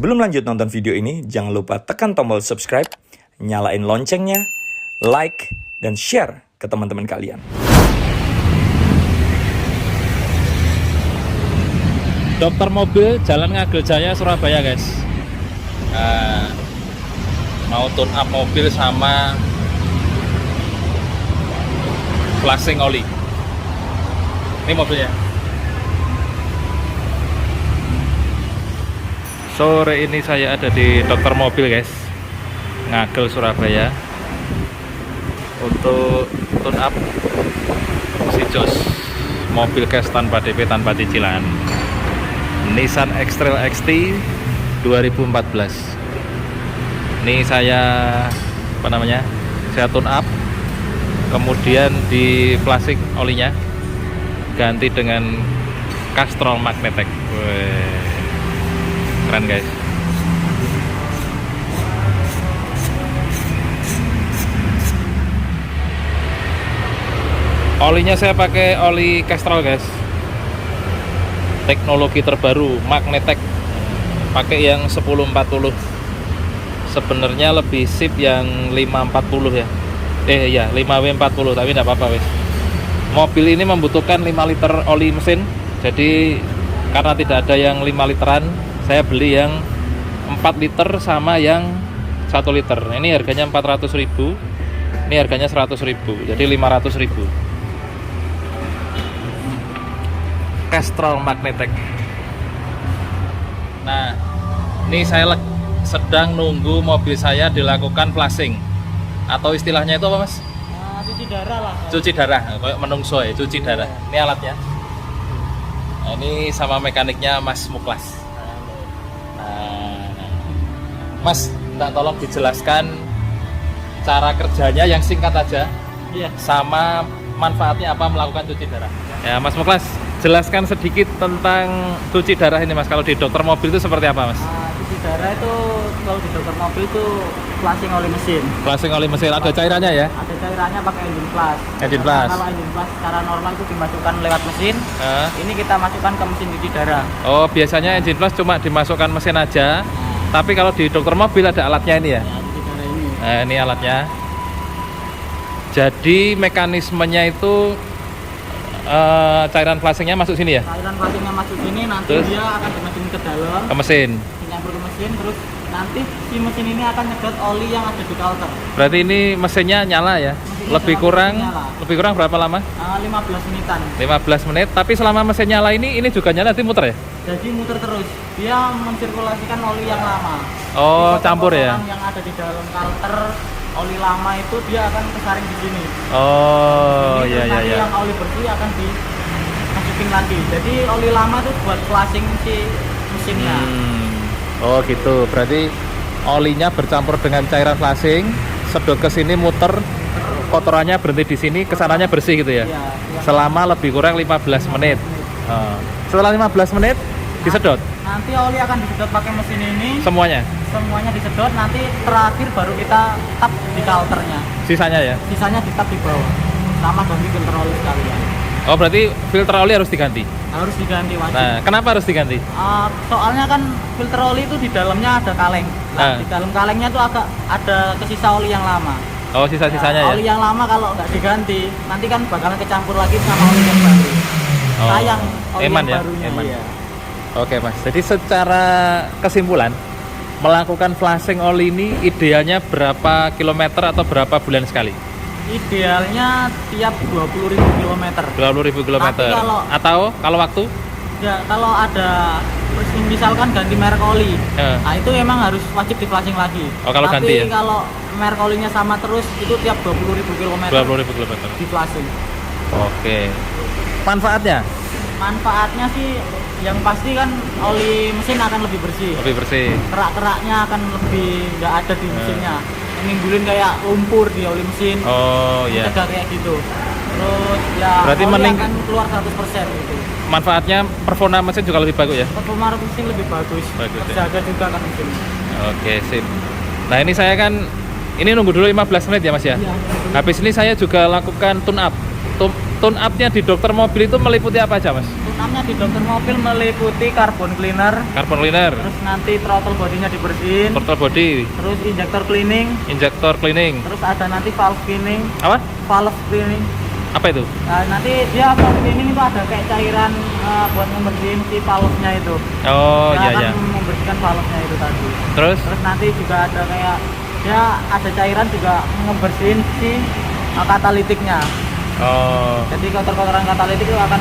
Sebelum lanjut nonton video ini, jangan lupa tekan tombol subscribe, nyalain loncengnya, like, dan share ke teman-teman kalian. Dokter mobil Jalan Ngagel Jaya, Surabaya, guys. Mau tune up mobil sama flashing oli. Ini mobilnya. Sore ini saya ada di Dokter Mobil, guys, Ngagel, Surabaya, untuk tune up si Jos mobil cash tanpa DP, tanpa cicilan, Nissan X-Trail XT 2014. Ini saya saya tune up, kemudian di flashing olinya ganti dengan Castrol Magnetek. Keren, guys. Olinya saya pakai oli Castrol, guys, teknologi terbaru Magnetek, pakai yang 1040. Sebenarnya lebih sip yang 540 ya. 5W40, tapi tidak apa-apa, wes. Mobil ini membutuhkan 5 liter oli mesin. Jadi karena tidak ada yang 5 literan, saya beli yang 4 liter sama yang 1 liter. Ini harganya 400.000, ini harganya 100.000, jadi 500.000. Castrol Magnetek. Nah, ini saya sedang nunggu mobil saya dilakukan flashing, atau istilahnya itu apa, Mas? Cuci darah lah. Cuci darah, kayak menungso ya, cuci darah. Ini alatnya. Nah, ini sama mekaniknya Mas Muklas. Mas, minta tolong dijelaskan cara kerjanya yang singkat aja, Iya. sama manfaatnya apa melakukan cuci darah. Ya, Mas Muklas, jelaskan sedikit tentang cuci darah ini, Mas. Kalau di dokter mobil itu seperti apa, Mas? Cuci darah itu kalau di dokter mobil itu flashing oli mesin. Flashing oli mesin, ada cairannya ya? Ada cairannya pakai engine flash. Engine Karena flash. Kalau engine flash secara normal itu dimasukkan lewat mesin. Ini kita masukkan ke mesin cuci darah. Oh, biasanya engine flash cuma dimasukkan mesin aja. Tapi kalau di dokter mobil ada alatnya ini ya? Cuci darah ini. Nah, ini alatnya. Jadi mekanismenya itu cairan flashingnya masuk sini ya? Cairan flashingnya masuk sini, nanti Terus? dia akan dimasukin ke dalam, Ke mesin. dicampur ke mesin, terus nanti si mesin ini akan nyedot oli yang ada di coulter. Berarti ini mesinnya nyala ya? Mesinnya Lebih kurang berapa lama? 15 menitan. 15 menit. Tapi selama mesin nyala ini juga nyala, nanti muter ya? Jadi muter terus. Dia mensirkulasikan oli yang lama. Oh, Jadi campur ya? kotoran yang ada di dalam coulter oli lama itu dia akan kesaring di sini. Oh, Jadi iya terus iya nanti iya. yang oli bersih akan dimasukin lagi. Jadi oli lama itu buat flashing si mesinnya. Oh gitu. Berarti olinya bercampur dengan cairan flashing, sedot ke sini, muter, kotorannya berhenti di sini, kesananya bersih gitu ya? Iya, Selama lebih kurang 15 menit. Oh. Setelah 15 menit disedot Nanti oli akan disedot pakai mesin ini. semuanya, Semuanya disedot, nanti terakhir baru kita tap di coulternya. sisanya ya? Sisanya di tap di bawah. Sama ganti filter oli sekalian. Oh, berarti filter oli harus diganti. Harus diganti wajib. Nah, kenapa harus diganti? Soalnya kan filter oli itu di dalamnya ada kaleng. Nah, di dalam kalengnya tuh agak ada kesisa oli yang lama. Oh, sisa-sisanya Nah, ya? oli yang lama kalau nggak diganti, nanti kan bakalan kecampur lagi sama oli yang baru. Oh, Sayang oli eman yang ya? barunya. Eman. Iya. Oke, Mas. Jadi secara kesimpulan, melakukan flashing oli ini idealnya berapa kilometer atau berapa bulan sekali? Idealnya tiap 20.000 km. 20.000 kilometer. Tapi Kalau waktu? Ya, kalau ada misalkan ganti merek oli, nah itu memang harus wajib di flashing lagi. Oh, kalau Tapi ganti ya? kalau merek olinya sama terus, itu tiap 20.000 km 20.000 kilometer. di flashing. Oke. Manfaatnya? Manfaatnya sih yang pasti kan oli mesin akan lebih bersih. Lebih bersih. Kerak-keraknya akan lebih nggak ada di mesinnya. Nimbulin kayak lumpur di oli mesin. Oh, iya. Mencegah kayak gitu. Terus ya Berarti oli mending- akan keluar 100% gitu. Manfaatnya performa mesin juga lebih bagus ya? Performa mesin lebih bagus. Bagus, ya. Terjaga juga kan mesin. Oke, sip. Nah, ini saya kan nunggu dulu 15 menit ya, Mas ya? Iya. Habis ini saya juga lakukan tune up. Tune up-nya di dokter mobil itu meliputi apa aja, Mas? Tune Tune-up-nya di dokter mobil meliputi carbon cleaner, Carbon cleaner, terus nanti throttle bodinya dibersihin, throttle body, terus injektor cleaning, injektor cleaning. terus ada nanti valve cleaning. Apa? Valve cleaning. Apa itu? Nah, nanti dia valve cleaning itu ada kayak cairan buat membersihin si valve-nya itu. Oh, Dia iya akan membersihkan valve-nya itu tadi. Terus? Terus nanti juga ada kayak dia ada cairan juga ngebersihin si katalitiknya. Oh, Jadi kotor-kotoran katalitik itu akan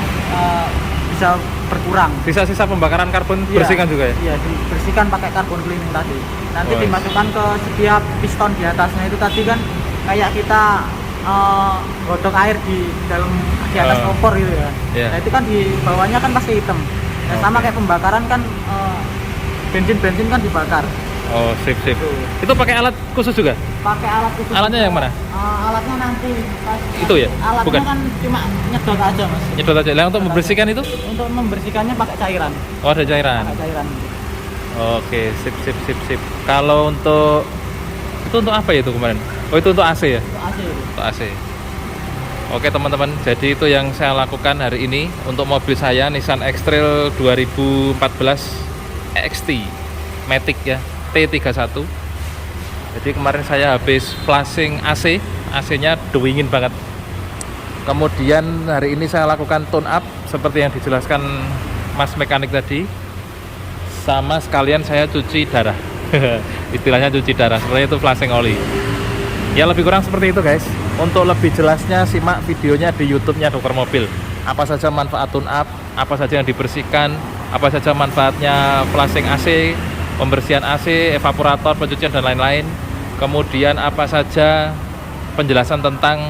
bisa berkurang. sisa-sisa pembakaran karbon Iya, bersihkan juga ya? Iya, dibersihkan pakai carbon cleaning tadi. Nanti Oh, iya. dimasukkan ke setiap piston di atasnya itu tadi kan kayak kita godok air di atas Oh. kompor gitu ya. Iya. Nah, itu kan di bawahnya kan pasti hitam. Nah, sama Oke. kayak pembakaran kan bensin kan dibakar. Oh, sip. Tuh. Itu pakai alat khusus juga? Pakai alat khusus. Alatnya yang mana? Alatnya nanti Itu ya? Alatnya Bukan? kan cuma nyedot aja, Mas. Nyedot aja. Lah untuk membersihkan itu? Untuk membersihkannya pakai cairan. Oh, ada cairan. Pakai cairan. Oke, sip. Kalau untuk itu untuk apa ya itu kemarin? Oh, itu untuk AC ya? Itu AC itu. Untuk AC. Oke teman-teman, jadi itu yang saya lakukan hari ini untuk mobil saya Nissan X-Trail 2014 XT Matic ya, T31. Jadi kemarin saya habis flashing AC, AC-nya dingin banget. Kemudian hari ini saya lakukan tune up seperti yang dijelaskan Mas mekanik tadi. Sama sekalian saya cuci darah. Istilahnya cuci darah, sebenarnya itu flashing oli. Ya lebih kurang seperti itu guys. Untuk lebih jelasnya simak videonya di YouTube-nya Dokter Mobil. Apa saja manfaat tune up, apa saja yang dibersihkan, apa saja manfaatnya flashing AC, pembersihan AC, evaporator, pencucian dan lain-lain. Kemudian apa saja penjelasan tentang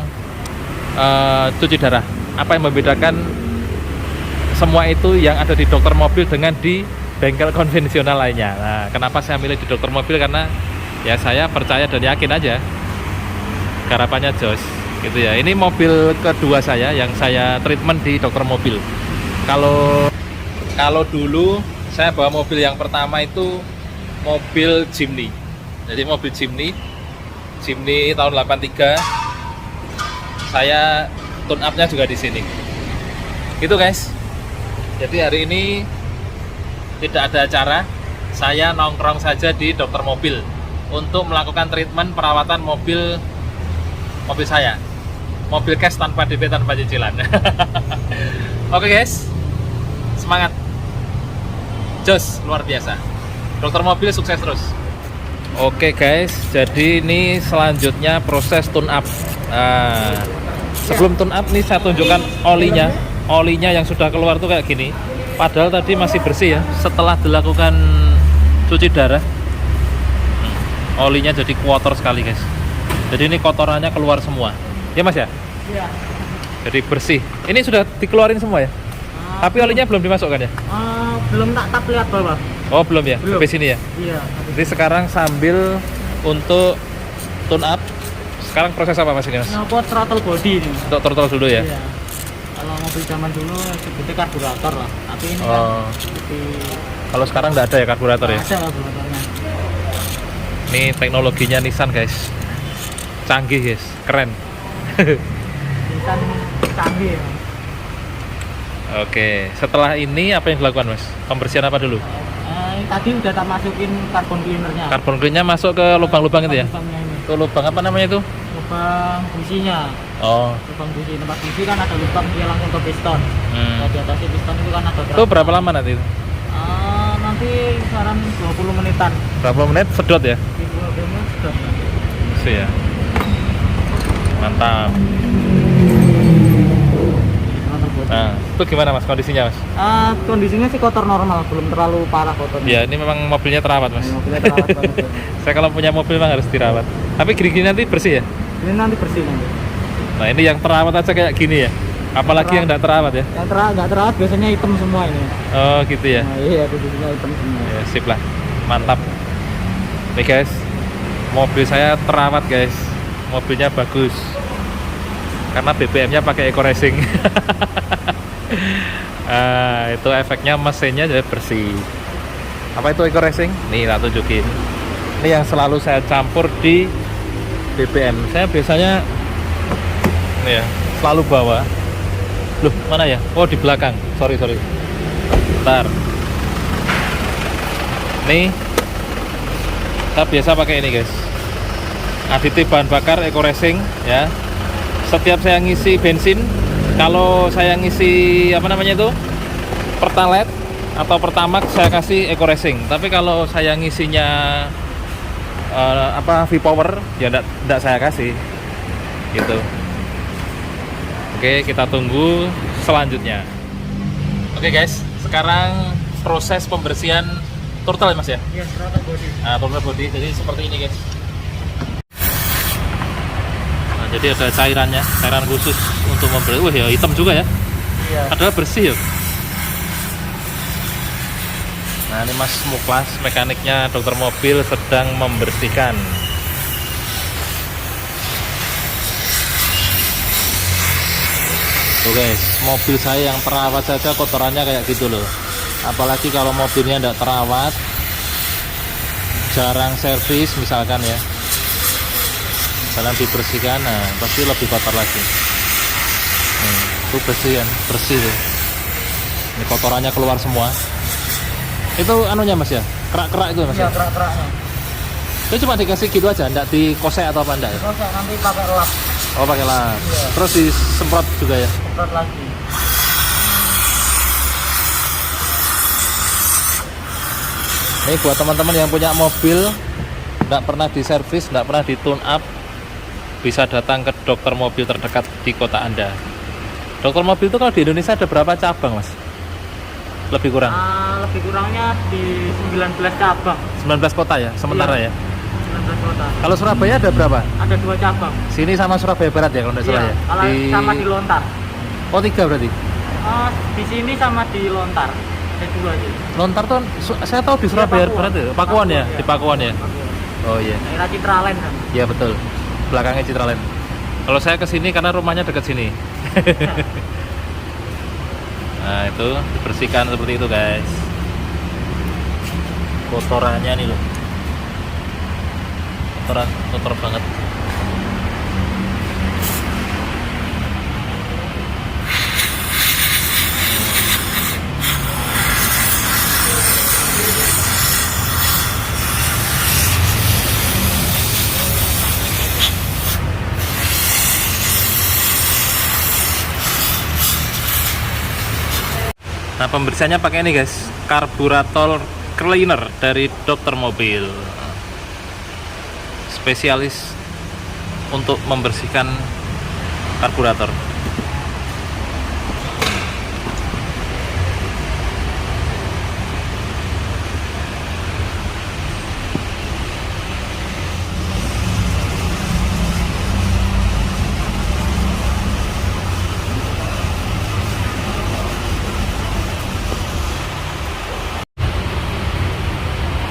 cuci darah. Apa yang membedakan semua itu yang ada di Dokter Mobil dengan di bengkel konvensional lainnya. Nah, kenapa saya milih di Dokter Mobil? Karena ya saya percaya dan yakin aja. Garapannya jos gitu ya. Ini mobil kedua saya yang saya treatment di Dokter Mobil. Kalau dulu saya bawa mobil yang pertama itu mobil Jimny. Jadi mobil Jimny tahun 83. Saya tune up-nya juga di sini. Gitu guys. Jadi hari ini tidak ada acara. Saya nongkrong saja di Dokter Mobil untuk melakukan treatment perawatan mobil saya, mobil cash tanpa DP tanpa cicilan. Oke guys, semangat, jos luar biasa, Dokter Mobil sukses terus. Oke guys, jadi ini selanjutnya proses tune up. Sebelum tune up nih saya tunjukkan olinya yang sudah keluar tuh kayak gini. Padahal tadi masih bersih ya, setelah dilakukan cuci darah, olinya jadi kotor sekali guys. Jadi ini kotorannya keluar semua. Ya Mas ya? Iya. Jadi bersih. Ini sudah dikeluarin semua ya? Tapi olinya belum dimasukkan ya? Belum tak lihat bawah. Oh belum ya? Belum. Sampai sini ya? Iya. Jadi sekarang sambil untuk tune up. Sekarang proses apa Mas ini Mas? Nyopot throttle body ini. Untuk throttle dulu ya? Iya. Kalau mobil zaman dulu sebutnya karburator lah. Tapi ini Oh. kan seperti Kalau sekarang nggak ada ya karburator ya? ada karburatornya. Ini teknologinya Nissan guys. Canggih guys, keren. Nissan canggih ya. Oke, setelah ini apa yang dilakukan Mas? Pembersihan apa dulu? Tadi udah tak masukin carbon cleanernya. Carbon cleaner masuk ke lubang-lubang itu ya? Lubangnya ini. Itu lubang apa namanya itu? Lubang businya. Oh, Lubang busi, tempat busi kan ada lubang dia langsung ke piston. Nah, di atasnya piston itu kan ada Itu berapa lama nanti? nanti saran 20 menitan. Berapa menit sedot ya? Di 20 menit sudah. Itu ya. Mantap. Nah, itu gimana Mas kondisinya Mas? Kondisinya sih kotor normal, belum terlalu parah kotornya. Ya, ini memang mobilnya terawat Mas. Mobilnya terawat banget. Ya. Saya kalau punya mobil memang harus dirawat. Tapi gini-gini nanti bersih ya? Ini nanti bersih nanti. Nah, ini yang terawat aja kayak gini ya? Apalagi yang nggak terawat ya? Yang nggak terawat biasanya hitam semua ini. Oh gitu ya? Nah, iya, kondisinya hitam semua. Ya, sip lah, mantap. Nih guys, mobil saya terawat guys, mobilnya bagus. Karena BBM-nya pakai Eco Racing. Itu efeknya mesinnya jadi bersih. Apa itu Eco Racing? Nih tak tunjukin. Ini yang selalu saya campur di BBM. Saya biasanya nih ya, selalu bawa. Loh, mana ya? Oh, di belakang. Sorry. Bentar. Nih, saya biasa pakai ini guys, aditif bahan bakar Eco Racing ya. Setiap saya ngisi bensin, kalau saya ngisi apa namanya itu Pertalite atau Pertamax, saya kasih Eco Racing. Tapi kalau saya ngisinya V-Power ya enggak saya kasih gitu. Oke, kita tunggu selanjutnya. Oke guys, sekarang proses pembersihan turtle ya mas ya? Iya, throttle body. Nah, turtle body jadi seperti ini guys. Nah, jadi ada cairan khusus untuk membersih. Wah ya, hitam juga ya. Iya. Padahal bersih ya. Nah, ini Mas Muklas, mekaniknya dokter mobil, sedang membersihkan. Tuh guys, mobil saya yang terawat saja kotorannya kayak gitu loh. Apalagi kalau mobilnya tidak terawat, jarang servis misalkan ya, jarang dibersihkan, nah pasti lebih kotor lagi. Itu bersih tuh. Ini kotorannya keluar semua. Itu anunya mas ya, kerak-kerak itu mas Iya, ya? kerak-keraknya. Itu cuma dikasih gitu aja, enggak dikosek atau apa enggak ya? Terus nanti pakai lap, Oh pakai lap. Iya. Terus disemprot juga ya? semprot lagi. Ini buat teman-teman yang punya mobil nggak pernah diservis, nggak pernah di tune up, bisa datang ke dokter mobil terdekat di kota Anda. Dokter mobil itu kalau di Indonesia ada berapa cabang mas? Lebih kurang? Lebih kurangnya di 19 cabang. 19 kota ya, sementara Iya. ya? 19 kota. Kalau Surabaya ada berapa? Ada 2 cabang. Sini sama Surabaya Barat ya kalau nggak salah Iya, ya? kalau sama di Lontar. Oh 3 berarti? Di sini sama di Lontar. Ada 2 sih. Lontar tuh, saya tahu di Surabaya Pakuan. Barat ya? Pakuan ya? Iya. Di Pakuan ya? Pakuan. Oh iya. Daerah Citraland kan. Iya betul, belakangnya Citraland. Kalau saya ke sini karena rumahnya dekat sini. Nah itu dibersihkan seperti itu guys. Kotorannya nih loh, kotor banget. Nah pembersihannya pakai ini guys, karburator cleaner dari dokter mobil, spesialis untuk membersihkan karburator.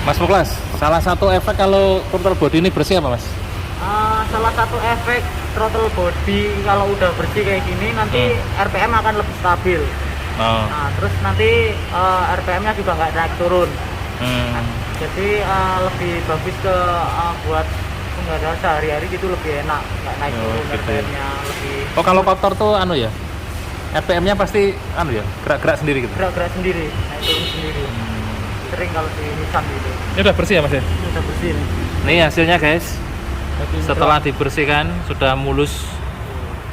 Mas Muklas, salah satu efek kalau throttle body ini bersih apa mas? Salah satu efek throttle body kalau udah bersih kayak gini nanti RPM akan lebih stabil. Oh. Nah, terus nanti RPM-nya juga nggak naik turun. Jadi lebih bagus ke buat pengendara sehari-hari gitu, lebih enak, nggak naik turun gitu. RPM-nya lebih. Oh kalau kotor tuh anu ya, RPM-nya pasti anu ya, gerak-gerak sendiri gitu. Gerak-gerak sendiri, naik turun sendiri. Sering kalau di Nissan gitu. Ini udah bersih ya mas ya? Ini udah bersih nih. Nih hasilnya guys. Jadi Setelah dibersihkan sudah mulus,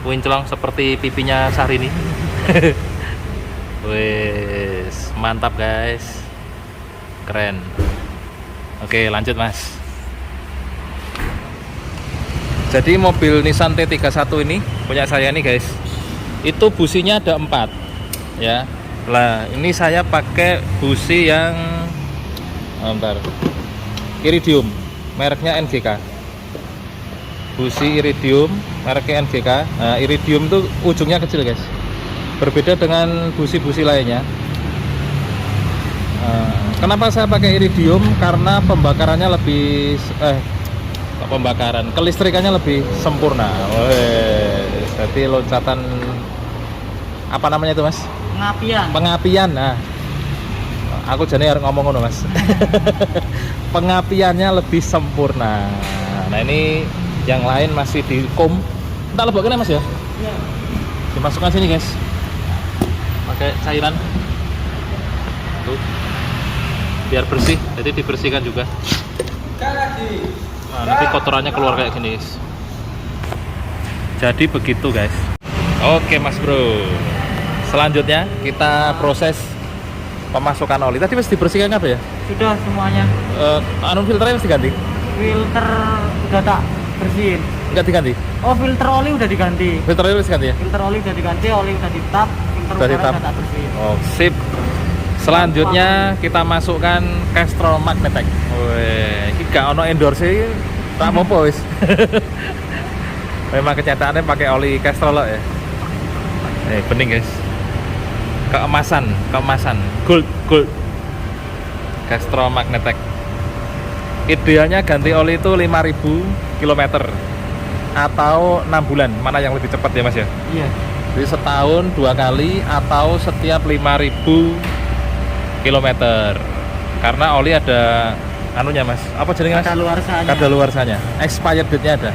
winclong seperti pipinya Syahrini. Wes, mantap guys, keren. Oke lanjut mas. Jadi mobil Nissan T31 ini punya saya nih guys, itu businya ada 4 ya. Lah ini saya pakai busi yang bentar, Iridium, mereknya NGK. Busi Iridium, mereknya NGK. Nah, Iridium tuh ujungnya kecil guys, berbeda dengan busi-busi lainnya. Kenapa saya pakai Iridium? Karena pembakarannya lebih kelistrikannya lebih sempurna. Jadi loncatan apa namanya itu mas? Pengapian. Nah, aku jadi harus ngomong ngono mas. Pengapiannya lebih sempurna. Nah ini yang lain masih di kom. Entah leboknya mas ya? Iya. Dimasukkan sini guys. Pakai cairan. tuh biar bersih, jadi dibersihkan juga. Nah, nanti kotorannya keluar kayak gini guys. Jadi begitu guys. Oke Mas Bro, selanjutnya kita proses pemasukan oli. Tadi mesti dibersihkan apa ya? Sudah semuanya. Anu filternya mesti diganti? Filter udah tak bersihin. Enggak diganti? Oh, filter oli udah diganti. Filternya mesti diganti ya? Filter oli udah diganti, oli udah ditap, filter Udah udara ditap. udah tak bersihin. Oh sip. Selanjutnya kita masukkan Castrol Magnetec. Wih, ini gak ono endorse iki, tak apa-apa wis. Memang kenyataannya pakai oli Castrol ya. Bening guys. Keemasan gold. Castrol Magnetec. Idealnya ganti oli itu 5.000 km atau 6 bulan. Mana yang lebih cepat ya Mas ya? Iya. Jadi setahun 2 kali atau setiap 5.000 km. Karena oli ada anunya Mas. Apa jenenge Mas? Kadaluarsanya. Kadaluarsanya. Expired date-nya ada.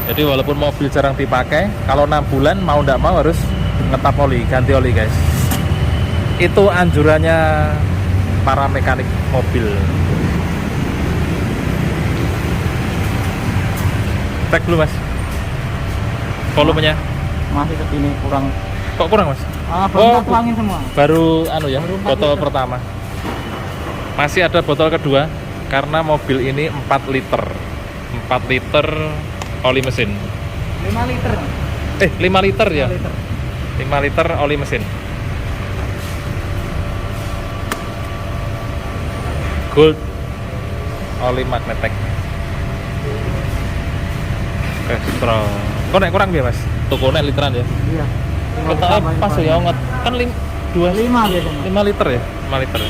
Jadi walaupun mobil jarang dipakai, kalau 6 bulan mau ndak mau harus ngetap oli, ganti oli guys. Itu anjurannya para mekanik mobil. Cek dulu Mas volumenya. Masih segini kurang. Kok kurang Mas? Baru tuangin semua. Baru anu ya, Baru 4 botol liter. pertama. Masih ada botol kedua karena mobil ini 4 liter. 4 liter oli mesin. 5 liter. 5 liter ya. 5 liter. 5 liter oli mesin. Gold oli Magnetec. Castrol. Kok nek kurang piye Mas? Tukune literan ya. Iya. Kita pas ya nget kan 5 biasanya. 5 liter ya? 5 liter.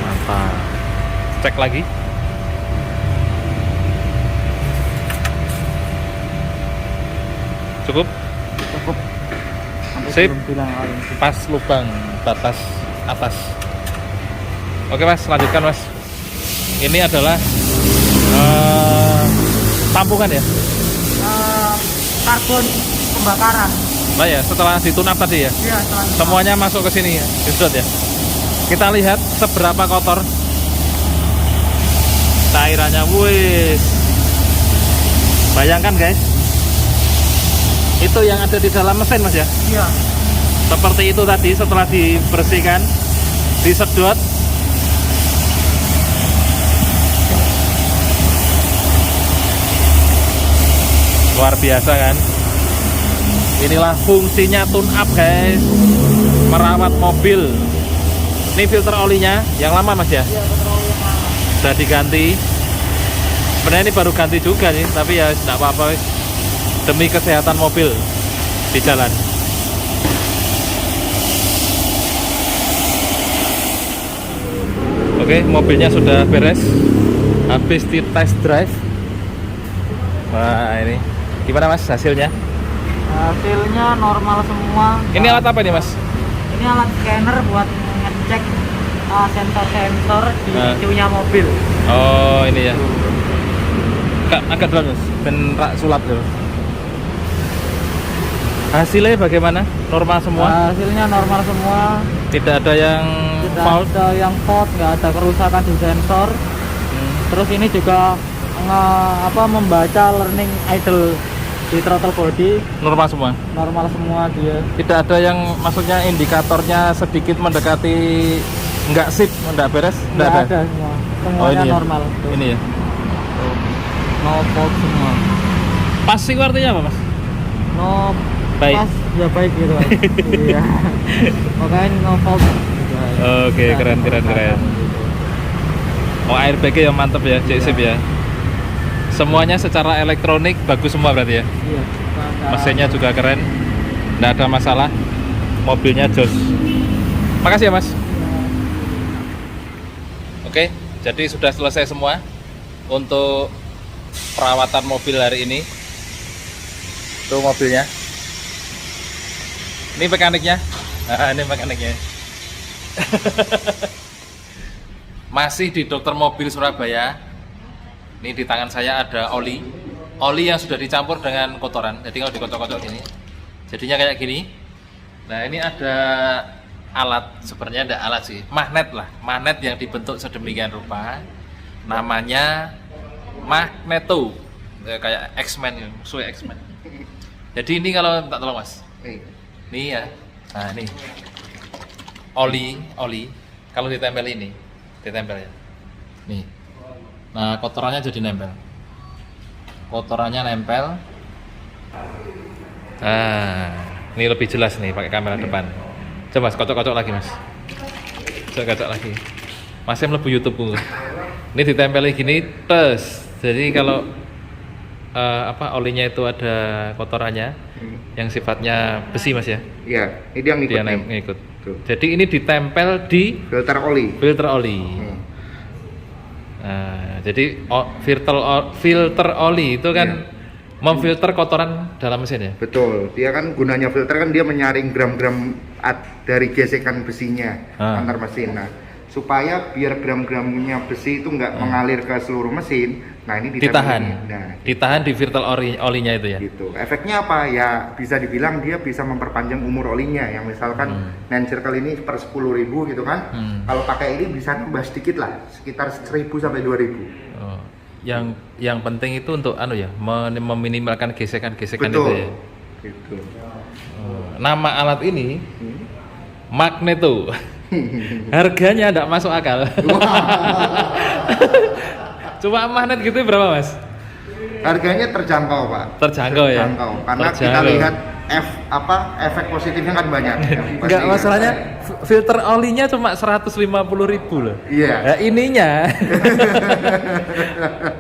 Mantap. Cek lagi. Cukup? Cukup. Sampai Sip. belum bilang oli. Pas lubang batas atas. Oke Mas, lanjutkan Mas. Ini adalah tampungan ya? Karbon pembakaran. Nah ya, setelah ditunap tadi ya? Iya, selanjutnya. Semuanya masuk ke sini ya, disedot ya. Kita lihat seberapa kotor cairannya. Wih, bayangkan guys, itu yang ada di dalam mesin Mas ya. Iya. Seperti itu tadi, setelah dibersihkan, disedot. Luar biasa kan. Inilah fungsinya tune up guys, merawat mobil. Ini filter olinya yang lama Mas ya, Iya, filter oli yang lama. sudah diganti. Sebenarnya ini baru ganti juga nih, tapi ya tidak apa-apa wis. Demi kesehatan mobil di jalan. Oke, mobilnya sudah beres, habis di test drive. Wah ini gimana Mas hasilnya? Hasilnya normal semua. Ini alat apa ini Mas? Ini alat scanner buat ngecek sensor-sensor di Nah. ECU-nya mobil. Oh ini ya. Agak dulu Mas, ben rak sulap dulu. Hasilnya bagaimana? Normal semua? Hasilnya normal semua. Tidak ada yang Tidak fault? ada yang fault, nggak ada kerusakan di sensor. Terus ini juga membaca learning idle di throttle body Normal semua? normal semua dia. Tidak ada yang maksudnya indikatornya sedikit mendekati nggak sip, nggak beres? Nggak ada semua. Semuanya ini ya? normal. Tuh. Ini ya? No fault semua. Passing artinya apa Mas? No Baik. pas ya baik gitu. Iya. Makanya no fault. Oke, keren. Oh airbag-nya yang mantep ya, cek sip ya. Semuanya secara elektronik bagus semua berarti ya. Iya. Mesinnya juga keren, nggak ada masalah. Mobilnya jos. Makasih ya Mas. Oke, jadi sudah selesai semua untuk perawatan mobil hari ini. Itu mobilnya. Ini mekaniknya. Ini mekaniknya. Masih di Dokter Mobil Surabaya. Ini di tangan saya ada oli yang sudah dicampur dengan kotoran. Jadi tinggal dikocok-kocok gini. jadinya kayak gini. Nah ini ada alat, sebenarnya ada alat sih, magnet lah, magnet yang dibentuk sedemikian rupa, namanya magneto, kayak X-Men, musuh X-Men. Jadi ini kalau tak tolong mas, ini ya, nah ini oli, kalau ditempel ini, ditempel ya, nih, nah kotorannya jadi nempel, kotorannya nempel. Nah, ini lebih jelas nih pakai kamera depan. Coba mas, kocok-kocok lagi mas. Kocok lagi. Masih melebu YouTube-ku. Ini ditempeli gini, tes. Jadi kalau olinya itu ada kotorannya, yang sifatnya besi mas ya? Iya, ini dia ngikut. Dia ngikut. Jadi ini ditempel di Filter oli. Filter oli. Nah, jadi filter oli itu kan memfilter kotoran dalam mesin ya? Betul, dia kan gunanya filter kan dia menyaring gram-gram dari gesekan besinya antar mesin. Nah, supaya biar gram-gramnya besi itu nggak mengalir ke seluruh mesin, nah ini ditahan. Nah, ditahan di filter olinya itu ya? Gitu. Efeknya apa? Ya bisa dibilang dia bisa memperpanjang umur olinya. Yang misalkan Nine Circle ini per 10.000 gitu kan. Kalau pakai ini bisa nambah sedikit lah, sekitar 1.000 sampai 2.000. Oh. Yang penting itu untuk meminimalkan gesekan-gesekan Betul. itu ya. Gitu. Nama alat ini magneto. Harganya tidak masuk akal. Cuma magnet gitu berapa mas? Harganya terjangkau pak. Terjangkau ya. Karena kita lihat efek positifnya kan banyak. Enggak, masalahnya filter olinya cuma 150.000 loh. Iya. Ya, ininya.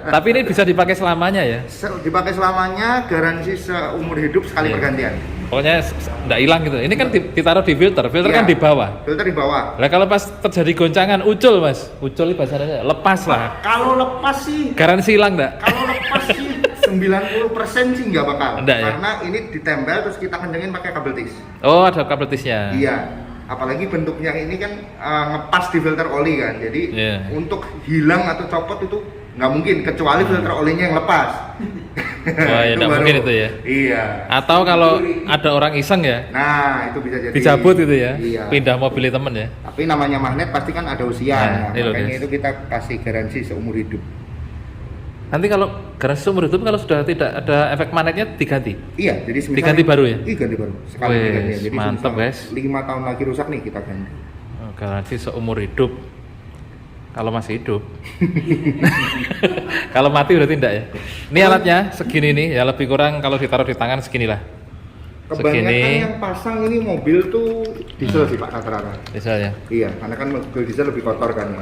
Tapi ini bisa dipakai selamanya ya? Dipakai selamanya, garansi seumur hidup sekali pergantian. Pokoknya enggak hilang gitu. Ini kan ditaruh di filter kan di bawah. Filter di bawah. Lah kalau pas terjadi goncangan ucul mas, ucul itu bahasanya lepas lah. Kalau lepas sih, Garansi hilang enggak? kalau lepas sih 90% sih nggak bakal. Enggak, ya? Karena ini ditempel terus kita kencengin pakai kabel tis. Oh ada kabel tisnya. Iya. Apalagi bentuknya ini kan ngepas di filter oli kan. Jadi untuk hilang atau copot itu nggak mungkin kecuali filter olinya yang lepas. Wah ya nggak mungkin itu ya. Iya. Atau kalau ada orang iseng ya, Nah itu bisa jadi. dicabut gitu ya, Iya. pindah mobil temen ya. Tapi namanya magnet pasti kan ada usia. Nah, ini loh, makanya guys. itu kita kasih garansi seumur hidup. Nanti kalau garansi seumur hidup kalau sudah tidak ada efek magnetnya diganti. Iya, jadi semisal Diganti baru ya? Iya, ganti baru. Sekali Wes, diganti. Jadi mantap, guys. 5 tahun lagi rusak nih kita ganti. Oh, garansi seumur hidup. Kalau masih hidup. Kalau mati berarti enggak ya. Ini alatnya segini nih, ya lebih kurang kalau ditaruh di tangan seginilah. Kebanyakan yang pasang ini mobil tuh diesel sih Pak rata-rata. Misalnya. Iya, karena kan mobil diesel lebih kotor kan.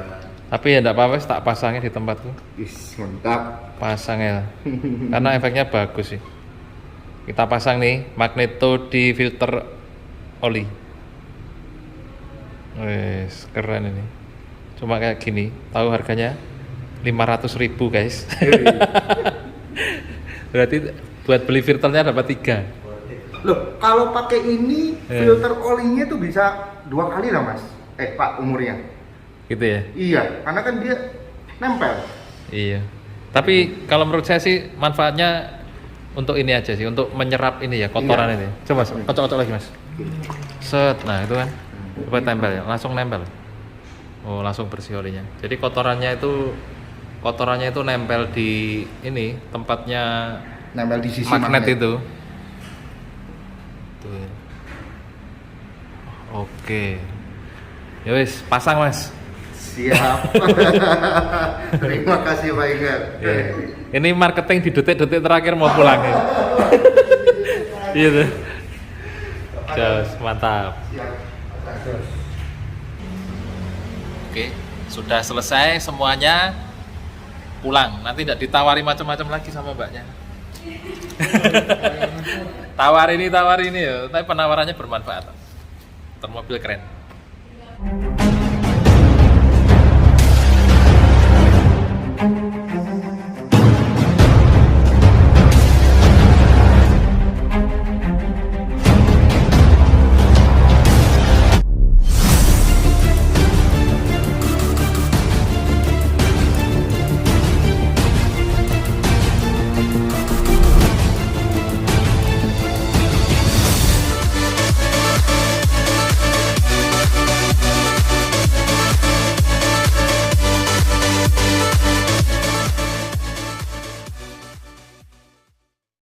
Tapi ya enggak apa-apa, tak pasangnya di tempatku. Is, mantap. Pasangnya. Karena efeknya bagus sih. Kita pasang nih magneto di filter oli. Wes, keren ini. Cuma kayak gini, tahu harganya 500.000 guys. Berarti buat beli filternya dapat 3. Loh, kalau pakai ini filter olinya tuh bisa 2 kali lah Mas. Pak umurnya. Gitu ya? Iya, karena kan dia nempel. Iya. Tapi kalau menurut saya sih manfaatnya untuk ini aja sih, untuk menyerap ini ya kotoran ini. Coba kocok-kocok lagi Mas. Set, nah itu kan. Coba tempel ya, langsung nempel. Oh, langsung bersih olinya. Jadi kotorannya itu nempel di ini tempatnya Nempel di sisi magnet itu. Tuh. Oke. Ya wis, pasang Mas. Siap. Terima kasih Pak Ingat. Ya. Ini marketing di detik-detik terakhir mau pulang ya. Iya tuh. Jos, mantap. Oke, sudah selesai semuanya. Pulang. Nanti tidak ditawari macam-macam lagi sama mbaknya. tawar ini ya, tapi penawarannya bermanfaat. Motor mobil keren.